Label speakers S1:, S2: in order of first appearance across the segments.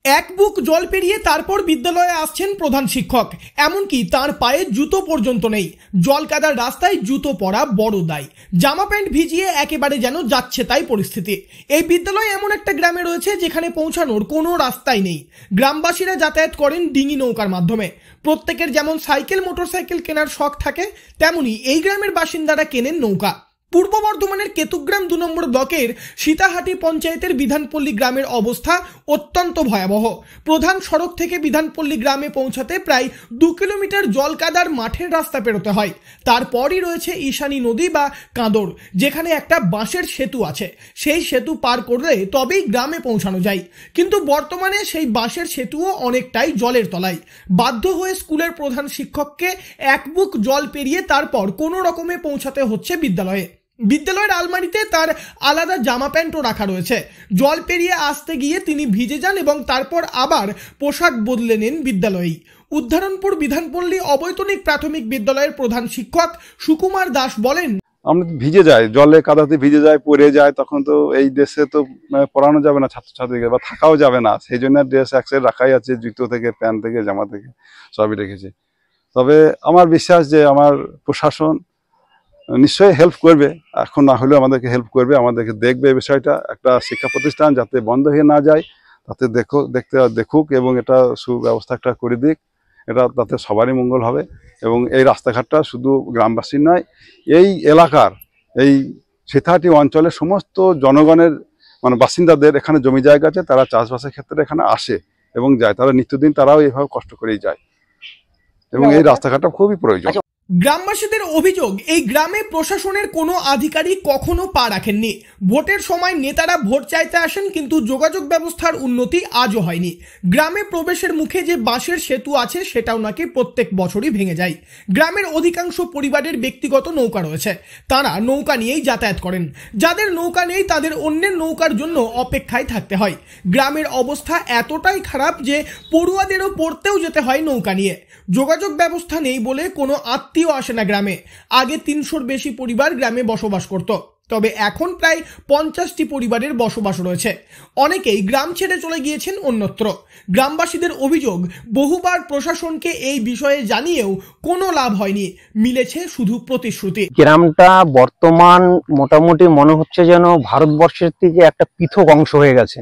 S1: এক বুক জল পেরিয়ে তারপর বিদ্যালয়ে আসছেন প্রধান শিক্ষক। এমনকি তার পায়ে জুতো পর্যন্ত নেই। জল কাদার রাস্তায় জুতো পরা বড় দায়। জামা প্যান্ট ভিজিয়ে একেবারে যেন যাচ্ছে তাই পরিস্থিতি। এই বিদ্যালয় এমন একটা গ্রামে রয়েছে যেখানে পৌঁছানোর কোনো রাস্তাই নেই। গ্রামবাসীরা যাতায়াত করেন ডিঙি নৌকার মাধ্যমে। প্রত্যেকের যেমন সাইকেল মোটরসাইকেল কেনার শখ থাকে, তেমনি এই গ্রামের বাসিন্দারা কেনেন নৌকা। পূর্ব বর্ধমানের কেতুগ্রাম 2 নম্বর ব্লকের সীতাহাটি পঞ্চায়েতের বিধানপল্লী গ্রামের অবস্থা অত্যন্ত ভয়াবহ। প্রধান সড়ক থেকে বিধানপল্লী গ্রামে পৌঁছাতে প্রায় 2 কিলোমিটার জলকাদার মাঠের রাস্তা পেরোতে হয়। তারপরই রয়েছে ঈশানী নদী বা কাঁদর, যেখানে একটা বাঁশের সেতু আছে। সেই সেতু পার করলে তবেই গ্রামে পৌঁছানো যায়। কিন্তু বর্তমানে সেই বাঁশের সেতুও অনেকটাই জলের তলায়। বাধ্য হয়ে স্কুলের প্রধান শিক্ষককে এক বুক জল পেরিয়ে তারপর কোনো রকমে পৌঁছাতে হচ্ছে বিদ্যালয়ে। বিদ্যালয়ের আলমারিতে তার আলাদা জামা প্যান্টও রাখা রয়েছে। জল পেরিয়ে আসতে গিয়ে তিনি ভিজে যান এবং তারপর আবার পোশাক বদলে নেন বিদ্যালয়েই। উদ্ধারণপুর বিধানপল্লী অবৈতনিক প্রাথমিক বিদ্যালয়ের প্রধান শিক্ষক সুকুমার দাস বলেন,
S2: আমরা ভিজে যাই, জলে কাদাতে ভিজে যায়, পড়ে যায়, তখন তো এই ড্রেসে তো পড়ানো যাবে না ছাত্রছাত্রীকে, বা থাকাও যাবে না। সেই জন্য ড্রেস এক সাইড রাখাই আছে, জুতো থেকে প্যান্ট থেকে জামা থেকে সবই রেখেছি। তবে আমার বিশ্বাস যে আমার প্রশাসন নিশ্চয়ই হেল্প করবে, এখন না হলেও আমাদেরকে হেল্প করবে, আমাদেরকে দেখবে বিষয়টা। একটা শিক্ষা প্রতিষ্ঠান যাতে বন্ধ হয়ে না যায় তাতে দেখুক এবং এটা সুব্যবস্থা একটা করে দিক। এটা তাতে সবারই মঙ্গল হবে। এবং এই রাস্তাঘাটটা শুধু গ্রামবাসীর নয়, এই এলাকার এই সীতাহাটি অঞ্চলের সমস্ত জনগণের বাসিন্দাদের এখানে জমি জায়গা আছে, তারা চাষবাসের ক্ষেত্রে এখানে আসে এবং যায়, তারা নিত্যদিন তারাও এইভাবে কষ্ট করেই যায় এবং এই রাস্তাঘাটটা খুবই প্রয়োজন।
S1: গ্রামবাসীদের অভিযোগ, এই গ্রামে প্রশাসনের কোনো আধিকারিক কখনো পা রাখেননি। ভোটের সময় নেতারা ভোট চাইতে আসেন, কিন্তু যোগাযোগ ব্যবস্থার উন্নতি আজও হয়নি। গ্রামে প্রবেশের মুখে যে বাঁশের সেতু আছে সেটাও নাকি প্রত্যেক বছরই ভেঙে যায়। গ্রামের অধিকাংশ পরিবারের ব্যক্তিগত নৌকা রয়েছে, তারা নৌকা নিয়েই যাতায়াত করেন। যাদের নৌকা নেই তাদের অন্যের নৌকার জন্য অপেক্ষায় থাকতে হয়। গ্রামের অবস্থা এতটাই খারাপ যে পড়ুয়াদেরও পড়তেও যেতে হয় নৌকা নিয়ে। যোগাযোগ ব্যবস্থা নেই বলে কোনো আত্মীয় আসে না গ্রামে। আগে 300-র বেশি পরিবার গ্রামে বসবাস করত, তবে এখন প্রায় 50টি পরিবারের বসবাস রয়েছে। অনেকেই গ্রাম ছেড়ে চলে গিয়েছেন অন্যত্র। গ্রামবাসীদের অভিযোগ, বহুবার প্রশাসনকে এই বিষয়ে জানিয়েও কোনো লাভ হয়নি, মিলেছে শুধু প্রতিশ্রুতি।
S3: গ্রামটা বর্তমান মোটামুটি মনে হচ্ছে যেন ভারতবর্ষের থেকে একটা পৃথক অংশ হয়ে গেছে।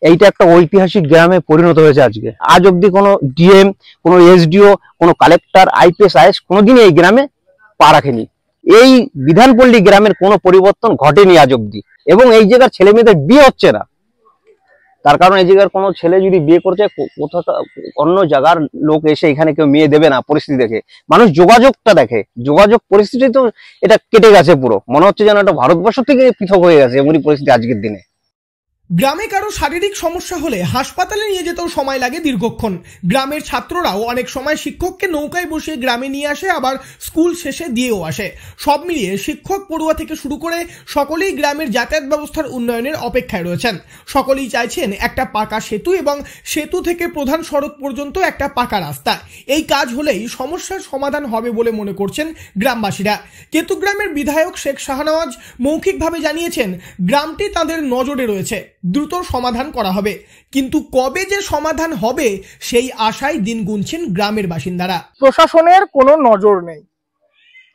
S3: এইটা একটা ঐতিহাসিক গ্রামে পরিণত হয়েছে আজকে। আজ অব্দি কোনো ডিএম, কোনো এসডিও, কোনো কালেক্টর, আইপিএস, আইএস কোনোদিনই এই গ্রামে পা রাখেনি। এই বিধানপল্লী গ্রামের কোনো পরিবর্তন ঘটেনি আজ অব্দি। এবং এই জায়গার ছেলে মেয়েদের বিয়ে হচ্ছে না, তার কারণ এই জায়গার কোনো ছেলে যদি বিয়ে করছে, কোথাও অন্য জায়গার লোক এসে এখানে কেউ মেয়ে দেবে না। পরিস্থিতি দেখে মানুষ যোগাযোগটা দেখে, যোগাযোগ পরিস্থিতি তো এটা কেটে গেছে পুরো। মনে হচ্ছে যেন এটা ভারতবর্ষ থেকে পৃথক হয়ে গেছে এমনই পরিস্থিতি আজকের দিনে।
S1: গ্রামে কারো শারীরিক সমস্যা হলে হাসপাতালে নিয়ে যেতেও সময় লাগে দীর্ঘক্ষণ। গ্রামের ছাত্ররাও অনেক সময় শিক্ষককে নৌকায় বসিয়ে গ্রামে নিয়ে আসে, আবার স্কুল শেষে দিয়েও আসে। সব মিলিয়ে শিক্ষক, পড়ুয়া থেকে শুরু করে সকলেই গ্রামের যাতায়াত ব্যবস্থার উন্নয়নের অপেক্ষায় রয়েছেন। সকলেই চাইছেন একটা পাকা সেতু এবং সেতু থেকে প্রধান সড়ক পর্যন্ত একটা পাকা রাস্তা। এই কাজ হলেই সমস্যার সমাধান হবে বলে মনে করছেন গ্রামবাসীরা। কেতুগ্রামের বিধায়ক শেখ শাহনওয়াজ মৌখিকভাবে জানিয়েছেন, গ্রামটি তাদের নজরে রয়েছে, দ্রুত সমাধান করা হবে। কিন্তু কবে যে সমাধান হবে সেই আশায় দিন গুনছেন গ্রামের বাসিন্দারা।
S4: প্রশাসনের কোনো নজর নেই।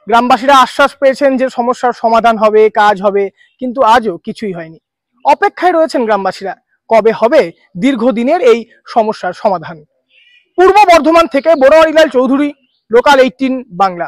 S4: গ্রামবাসীরা আশ্বাস পেয়েছেন যে সমস্যার সমাধান হবে, কাজ হবে, কিন্তু আজও কিছুই হয়নি। অপেক্ষায় রয়েছেন গ্রামবাসীরা, কবে হবে দীর্ঘদিনের এই সমস্যার সমাধান। পূর্ব বর্ধমান থেকে বড়ুয়ারিলাল চৌধুরী, লোকাল 18 বাংলা।